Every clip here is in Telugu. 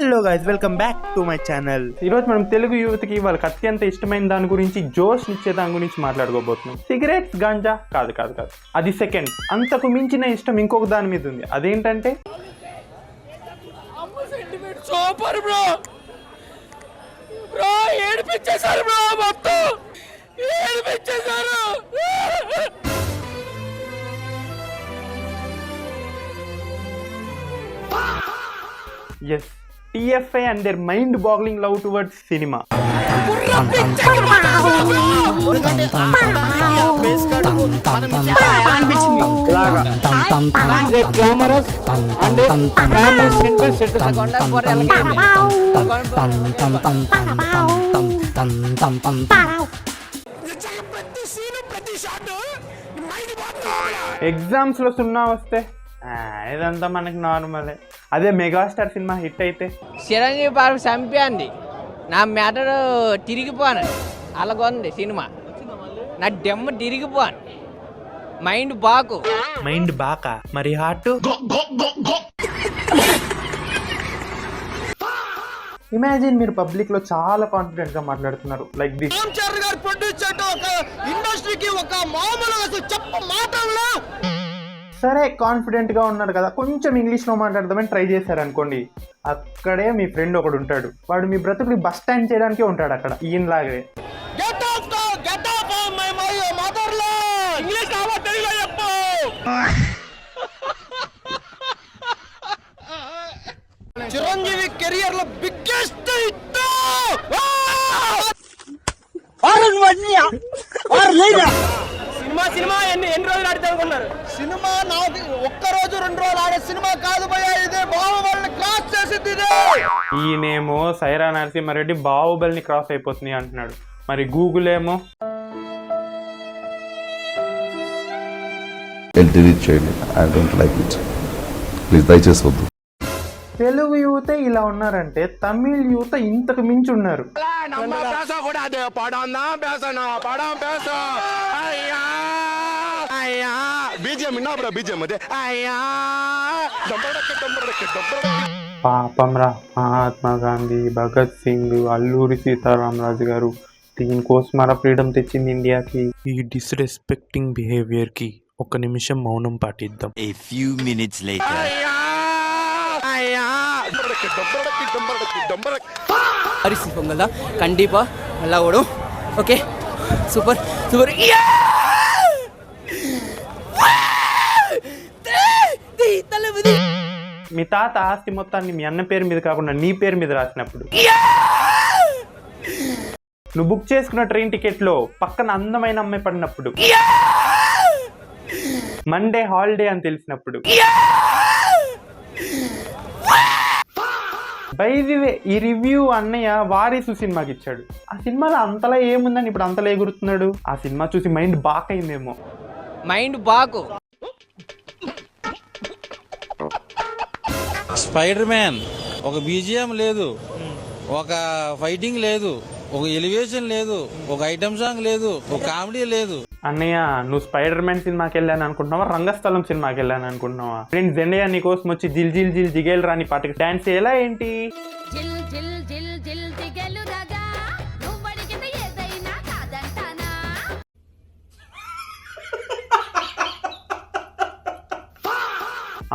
Hello guys, welcome back to my channel. ఈరోజు మనం తెలుగు యూత్కి వాళ్ళకి అత్యంత ఇష్టమైన దాని గురించి, జోష్ నిచ్చే దాని గురించి మాట్లాడుకోబోతున్నాం. సిగరెట్స్, గాంజా కాదు కాదు కాదు, అది సెకండ్. అంతకు మించిన ఇష్టం ఇంకొక దాని మీద ఉంది. అదేంటంటే సూపర్ బ్రో బ్రో ఏడిపించేశారు బ్రో, మొత్తం ఏడిపించేశారు. yes, TFI and their mind-boggling love towards cinema. Exams లో సున్నా వస్తే ఇదంతా మనకి నార్మలే. అదే మెగాస్టార్ సినిమా హిట్ అయితే చిరంజీవి పార్క్ చంపేయండి, నా మ్యాటర్ తిరిగిపోను. అలాగొంది సినిమా, నా డెమ్మ తిరిగిపోను. మైండ్ బాకా మరి హార్ట్. ఇమాజిన్ మీరు పబ్లిక్ లో చాలా కాన్ఫిడెంట్ గా మాట్లాడుతున్నారు, లైక్ దిస్. సరే, కాన్ఫిడెంట్ గా ఉన్నారు కదా, కొంచెం ఇంగ్లీష్ లో మాట్లాడదామని ట్రై చేశారు అనుకోండి, అక్కడే మీ ఫ్రెండ్ ఒకడు ఉంటాడు. వాడు మీ బ్రతుకుని బస్ స్టాండ్ చేయడానికే ఉంటాడు అక్కడ, ఈయనలాగే. చిరంజీవి కెరియర్ లో బిగ్గెస్ట్ సినిమా ఎన్ని రోజులు ఆడితే అనుకున్నారు? సినిమా నాకు ఒక్క రోజు 2 రోజులు ఆడే సినిమా కాదు భయ్యా, ఇదే బాహుబలిని క్రాస్ చేసింది. ఈయనేమో సైరా నరసింహారెడ్డి బాహుబలిని క్రాస్ అయిపోతుంది అంటున్నాడు. మరి గూగుల్ ఏమో తెలుగు యువత ఇలా ఉన్నారంటే తమిళ్ యువత ఇంతకు మించి ఉన్నారు. పాపంరా, మహాత్మా గాంధీ, భగత్ సింగ్, అల్లూరి సీతారామరాజు గారు దీనికోసమరా ఫ్రీడమ్ తెచ్చింది ఇండియాకి. ఈ డిస్రెస్పెక్టింగ్ బిహేవియర్ కి ఒక నిమిషం మౌనం పాటిద్దాం. A few minutes later. அரிசி பொங்கல் தான் கண்டிப்பா நல்லா ஓடும். Okay, super super. మీ తాత ఆస్తి మొత్తాన్ని మీ అన్న పేరు మీద కాకుండా నీ పేరు మీద రాసినప్పుడు, నువ్వు బుక్ చేసుకున్న ట్రైన్ టికెట్ లో పక్కన అందమైన అమ్మాయి పడినప్పుడు, మండే హాలిడే అని తెలిసినప్పుడు. బై ది వే, ఈ రివ్యూ అన్నయ్య వారీసు సినిమాకి ఇచ్చాడు. ఆ సినిమాలో అంతలా ఏముందని ఇప్పుడు అంతలా ఎగురుతున్నాడు. ఆ సినిమా చూసి మైండ్ బాక్ అయిందేమో. మైండ్ బాకు. స్పైడర్ మ్యాన్ ఒక బీజిఎం లేదు, ఒక ఫైటింగ్ లేదు, ఒక ఎలివేషన్ లేదు, ఒక ఐటమ్ సాంగ్ లేదు, ఒక కామెడీ లేదు. అన్నయ్య, నువ్వు స్పైడర్ మ్యాన్ సినిమాకి వెళ్ళాను అనుకుంటున్నావా, రంగస్థలం సినిమాకి వెళ్ళాను అనుకుంటున్నావా? ఫ్రెండ్స్, జెండయ్య నీ కోసం వచ్చి జిల్ జిల్ జిల్ జిగేల్ రాని పాటకి డాన్స్ ఎలా ఏంటి?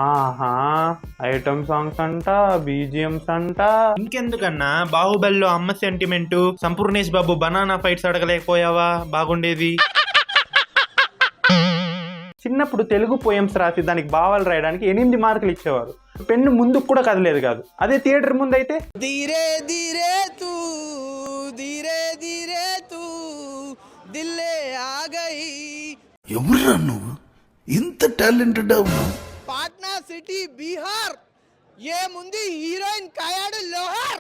ఆహా, ఐటమ్ సాంగ్స్ అంట, బీజిఎంస్ అంట. ఇంకెందుకన్నా బాహుబలిలో అమ్మ sentiment, Sampoornesh Babu banana fights అడగలేకపోయావా? బాగుండేది. చిన్నప్పుడు తెలుగు పోయమ్స్ రాసి దానికి భావాలు రాయడానికి 8 మార్కులు ఇచ్చేవారు. పెన్ను ముందుకు కూడా కదలేదు కాదు. అదే థియేటర్ ముందు అయితే ధీరే ధీరే తూ ధీరే ధీరే తూ దిల్లే ఆగయి. ఎవరురా నువ్వు, ఇంత టాలెంటెడ్ ఉన్నావు? పాట్నా సిటీ, బీహార్. ఏముంది, హీరోయిన్ కయాడు లోహర్.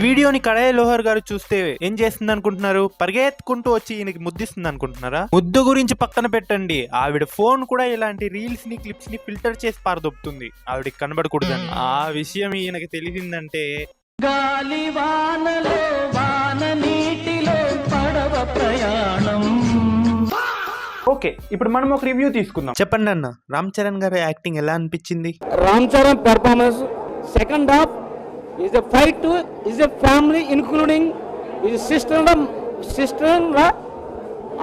వీడియోని కడాయి లోహర్ గారు చూస్తే ఏం చేస్తుంది అనుకుంటున్నారు? పరిగెత్తుకుంటూ వచ్చి ఈయనకి ముద్దిస్తుంది అనుకుంటున్నారా? ముద్దు గురించి పక్కన పెట్టండి, ఆవిడ ఫోన్ కూడా ఇలాంటి రీల్స్ ని, క్లిప్స్ ని ఫిల్టర్ చేసి పారదొప్పుతుంది ఆవిడకి కనబడకూడదని. ఆ విషయం ఈయనకి తెలిసిందంటే గాలి వానలో వాన నీటిలో పడవ ప్రయాణం. ఓకే, ఇప్పుడు మనం ఒక రివ్యూ తీసుకుందాం. చెప్పండి అన్న, రామ్ చరణ్ గారి యాక్టింగ్ ఎలా అనిపించింది? Ram Charan performance second half is a fight to is a family including his sister-in-law,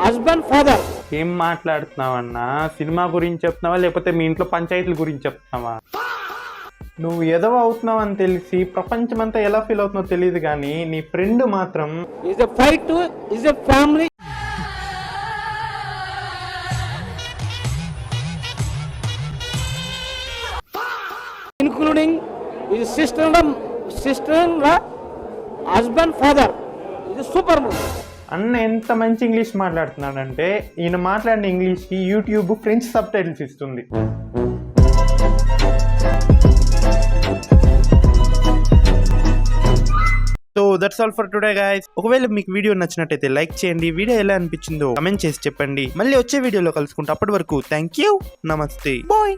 husband, father. ఏం మాట్లాడుతున్నావన్నా? సినిమా గురించి చెప్తున్నావా లేకపోతే మీ ఇంట్లో పంచాయతీల గురించి చెప్తున్నావా? నువ్వు ఎదవ అవుతున్నావు అని తెలిసి ప్రపంచమంతా ఎలా ఫీల్ అవుతున్నావు తెలియదు కానీ నీ ఫ్రెండ్ మాత్రం Is a fight to is a family including his sister-in-law, husband, father. It's a super movie. అన్న ఎంత మంచి ఇంగ్లీష్ మాట్లాడుతున్నాడంటే ఈయన మాట్లాడిన ఇంగ్లీష్కి యూట్యూబ్ ఫ్రెంచ్ సబ్ టైటిల్స్ ఇస్తుంది. So that's all for today guys. ఒకవేళ మీకు వీడియో నచ్చినట్టయితే లైక్ చేయండి. వీడియో ఎలా అనిపించిందో కమెంట్ చేసి చెప్పండి. మళ్ళీ వచ్చే వీడియోలో కలుసుకుంటా. అప్పటి వరకు థ్యాంక్ యూ, నమస్తే, బాయ్.